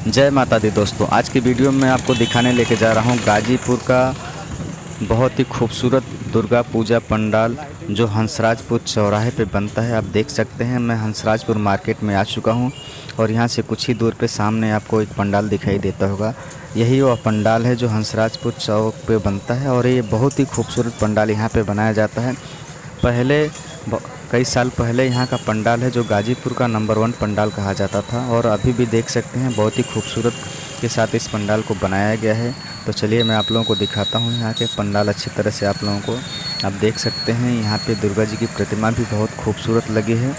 जय माता दी दोस्तों। आज की वीडियो में मैं आपको दिखाने लेके जा रहा हूँ गाजीपुर का बहुत ही खूबसूरत दुर्गा पूजा पंडाल जो हंसराजपुर चौराहे पे बनता है। आप देख सकते हैं मैं हंसराजपुर मार्केट में आ चुका हूँ और यहाँ से कुछ ही दूर पे सामने आपको एक पंडाल दिखाई देता होगा। यही वह पंडाल है जो हंसराजपुर चौक पे बनता है और ये बहुत ही खूबसूरत पंडाल यहाँ पे बनाया जाता है। कई साल पहले यहाँ का पंडाल है जो गाजीपुर का नंबर 1 पंडाल कहा जाता था और अभी भी देख सकते हैं बहुत ही खूबसूरत के साथ इस पंडाल को बनाया गया है। तो चलिए मैं आप लोगों को दिखाता हूँ यहाँ के पंडाल अच्छी तरह से। आप लोगों को आप देख सकते हैं यहाँ पे दुर्गा जी की प्रतिमा भी बहुत खूबसूरत लगी है।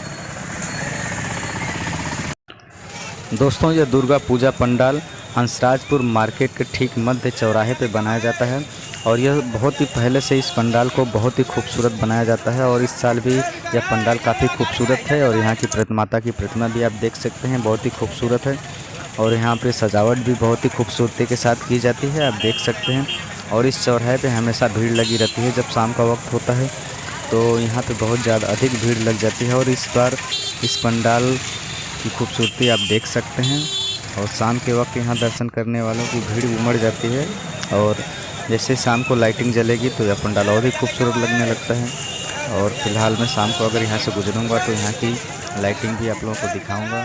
दोस्तों यह दुर्गा पूजा पंडाल हंसराजपुर मार्केट के ठीक मध्य चौराहे पे बनाया जाता है और यह बहुत ही पहले से इस पंडाल को बहुत ही खूबसूरत बनाया जाता है और इस साल भी यह पंडाल काफ़ी खूबसूरत है। और यहाँ की माता की प्रतिमा भी आप देख सकते हैं बहुत ही खूबसूरत है और यहाँ पे सजावट भी बहुत ही खूबसूरती के साथ की जाती है, आप देख सकते हैं। और इस चौराहे पे हमेशा भीड़ लगी रहती है, जब शाम का वक्त होता है तो यहाँ पे बहुत ज़्यादा अधिक भीड़ लग जाती है। और इस बार इस पंडाल की खूबसूरती आप देख सकते हैं और शाम के वक्त यहाँ दर्शन करने वालों की भीड़ उमड़ जाती है। और जैसे शाम को लाइटिंग जलेगी तो यह पंडाल और भी खूबसूरत लगने लगता है। और फिलहाल मैं शाम को अगर यहाँ से गुजरूँगा तो यहाँ की लाइटिंग भी आप लोगों को दिखाऊँगा।